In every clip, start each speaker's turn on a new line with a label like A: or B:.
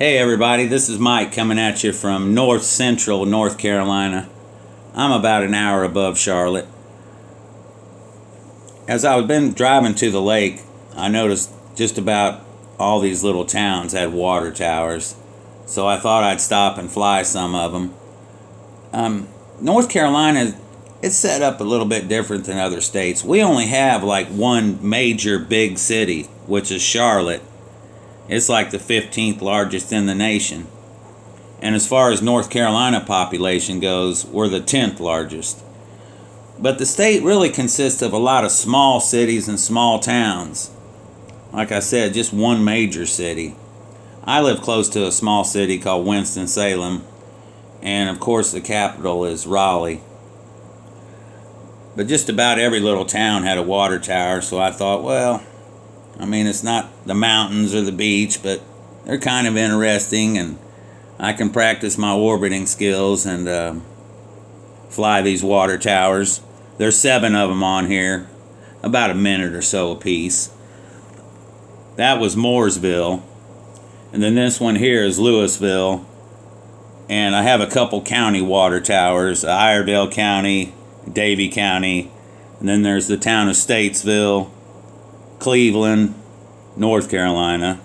A: Hey everybody, this is Mike coming at you from north central North Carolina. I'm about an hour above Charlotte. As I've been driving to the lake, I noticed just about all these little towns had water towers, so I thought I'd stop and fly some of them. North Carolina, it's set up a little bit different than other states. We only have like one major big city, which is Charlotte. It's like the 15th largest in the nation. And as far as North Carolina population goes, we're the 10th largest. But the state really consists of a lot of small cities and small towns. Like I said, just one major city. I live close to a small city called Winston-Salem. And of course the capital is Raleigh. But just about every little town had a water tower, so I thought, well, it's not the mountains or the beach, but they're kind of interesting, and I can practice my orbiting skills and fly these water towers. There's 7 of them on here, about a minute or so apiece. That was Mooresville, and then this one here is Louisville, and I have a couple county water towers, Iredell County, Davie County, and then there's the town of Statesville, Cleveland, North Carolina,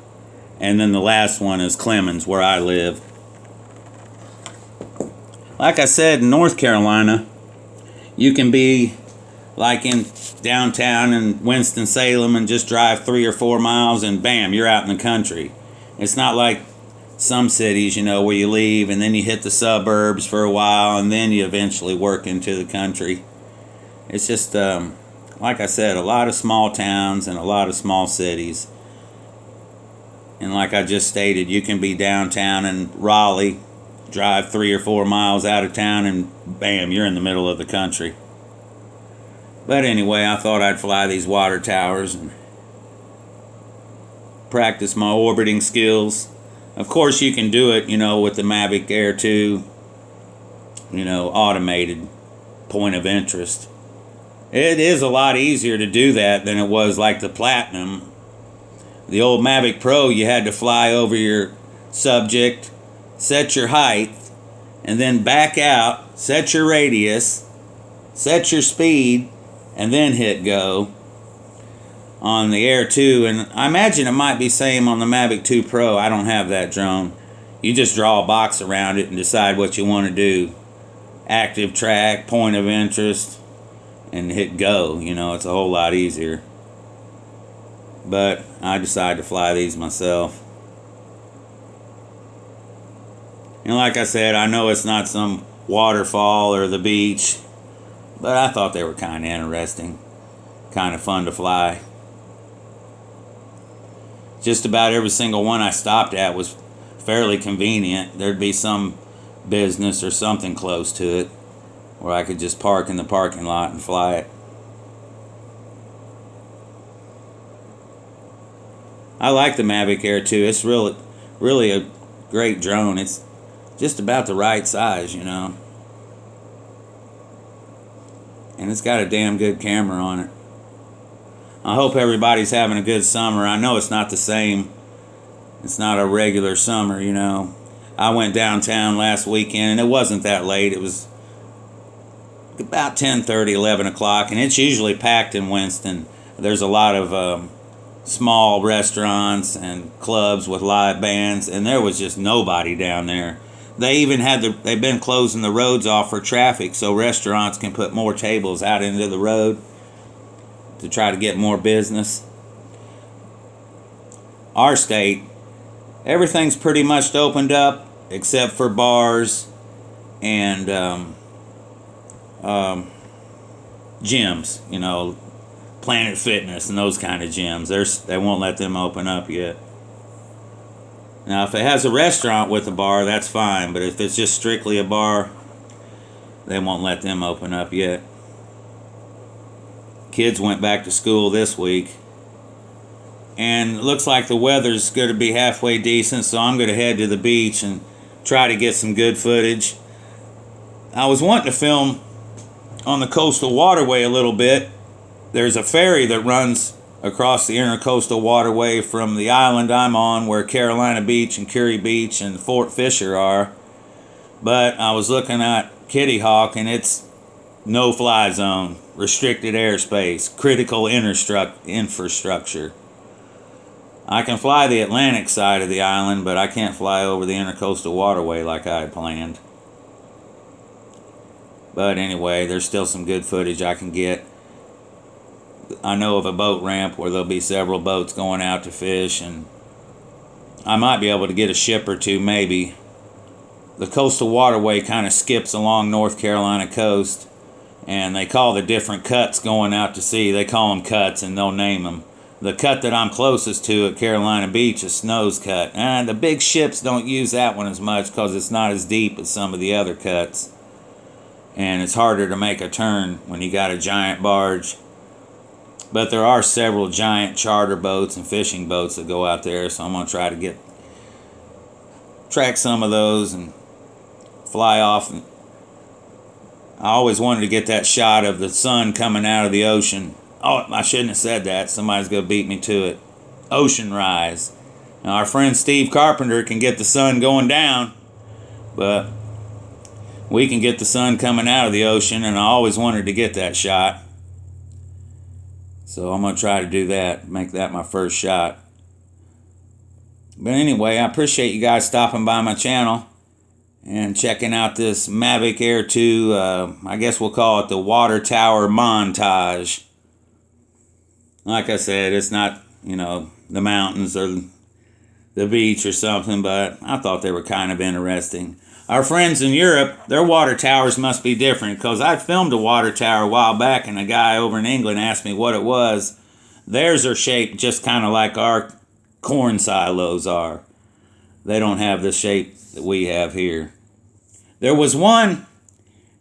A: and then the last one is Clemens, where I live. Like I said, in North Carolina, you can be like in downtown in Winston-Salem and just drive 3 or 4 miles and bam, you're out in the country. It's not like some cities, where you leave and then you hit the suburbs for a while and then you eventually work into the country. It's just, like I said, a lot of small towns and a lot of small cities. And like I just stated, you can be downtown in Raleigh, drive 3 or 4 miles out of town, and bam, you're in the middle of the country. But anyway, I thought I'd fly these water towers and practice my orbiting skills. Of course, you can do it, with the Mavic Air 2, automated point of interest. It is a lot easier to do that than it was like the Platinum. The old Mavic Pro, you had to fly over your subject, set your height, and then back out, set your radius, set your speed, and then hit go on the Air 2. And I imagine it might be same on the Mavic 2 Pro. I don't have that drone. You just draw a box around it and decide what you want to do. Active track, point of interest, and hit go. It's a whole lot easier. But I decided to fly these myself. And like I said, I know it's not some waterfall or the beach, but I thought they were kind of interesting, kind of fun to fly. Just about every single one I stopped at was fairly convenient. There'd be some business or something close to it where I could just park in the parking lot and fly it. I like the Mavic Air 2. It's really a great drone. It's just about the right size, And it's got a damn good camera on it. I hope everybody's having a good summer. I know it's not the same. It's not a regular summer, I went downtown last weekend and it wasn't that late. It was about 10:30, 11 o'clock, and it's usually packed in Winston. There's a lot of small restaurants and clubs with live bands, and there was just nobody down there. They even they've been closing the roads off for traffic so restaurants can put more tables out into the road to try to get more business. Our state, everything's pretty much opened up except for bars and gyms, Planet Fitness and those kind of gyms. They won't let them open up yet. Now, if it has a restaurant with a bar, that's fine. But if it's just strictly a bar, they won't let them open up yet. Kids went back to school this week. And it looks like the weather's going to be halfway decent, so I'm going to head to the beach and try to get some good footage. I was wanting to film on the coastal waterway a little bit. There's a ferry that runs across the intercoastal waterway from the island I'm on, where Carolina Beach and Curie Beach and Fort Fisher are. But I was looking at Kitty Hawk, and it's no-fly zone, restricted airspace, critical infrastructure. I can fly the Atlantic side of the island, but I can't fly over the intercoastal waterway like I had planned. But anyway, there's still some good footage I can get. I know of a boat ramp where there'll be several boats going out to fish, and I might be able to get a ship or two, maybe. The coastal waterway kind of skips along North Carolina coast, and they call the different cuts going out to sea, they call them cuts, and they'll name them. The cut that I'm closest to at Carolina Beach is Snow's Cut. And the big ships don't use that one as much because it's not as deep as some of the other cuts. And it's harder to make a turn when you got a giant barge. But there are several giant charter boats and fishing boats that go out there, so I'm going to try to track some of those and fly off. I always wanted to get that shot of the sun coming out of the ocean. Oh, I shouldn't have said that. Somebody's going to beat me to it. Ocean rise. Now, our friend Steve Carpenter can get the sun going down, but we can get the sun coming out of the ocean, and I always wanted to get that shot. So I'm going to try to do that, make that my first shot. But anyway, I appreciate you guys stopping by my channel and checking out this Mavic Air 2, I guess we'll call it the water tower montage. Like I said, it's not, the mountains or the beach or something, but I thought they were kind of interesting. Our friends in Europe, their water towers must be different, because I filmed a water tower a while back, and a guy over in England asked me what it was. Theirs are shaped just kind of like our corn silos are. They don't have the shape that we have here. There was one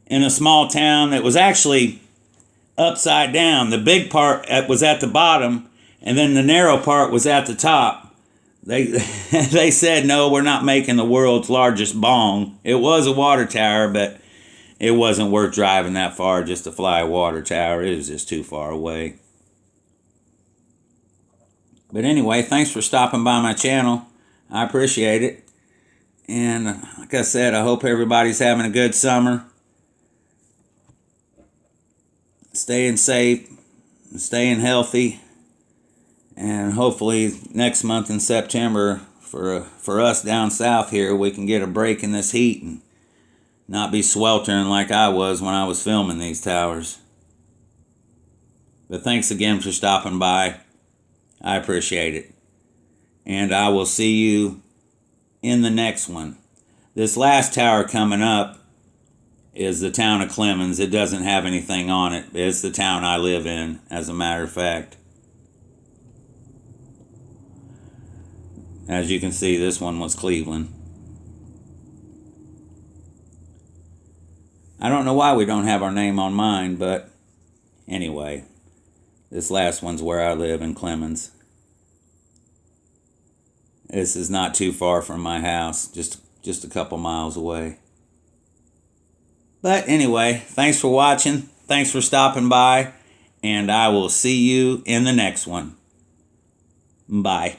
A: in a small town that was actually upside down. The big part was at the bottom, and then the narrow part was at the top. They said, no, we're not making the world's largest bong. It was a water tower, but it wasn't worth driving that far just to fly a water tower. It was just too far away. But anyway, thanks for stopping by my channel. I appreciate it. And like I said, I hope everybody's having a good summer. Staying safe, staying healthy, and hopefully next month in September, for us down south here, we can get a break in this heat and not be sweltering like I was when I was filming these towers. But thanks again for stopping by. I appreciate it. And I will see you in the next one. This last tower coming up is the town of Clemens. It doesn't have anything on it. It's the town I live in, as a matter of fact. As you can see, this one was Cleveland. I don't know why we don't have our name on mine, but anyway, this last one's where I live, in Clemens. This is not too far from my house, just a couple miles away. But anyway, thanks for watching. Thanks for stopping by. And I will see you in the next one. Bye.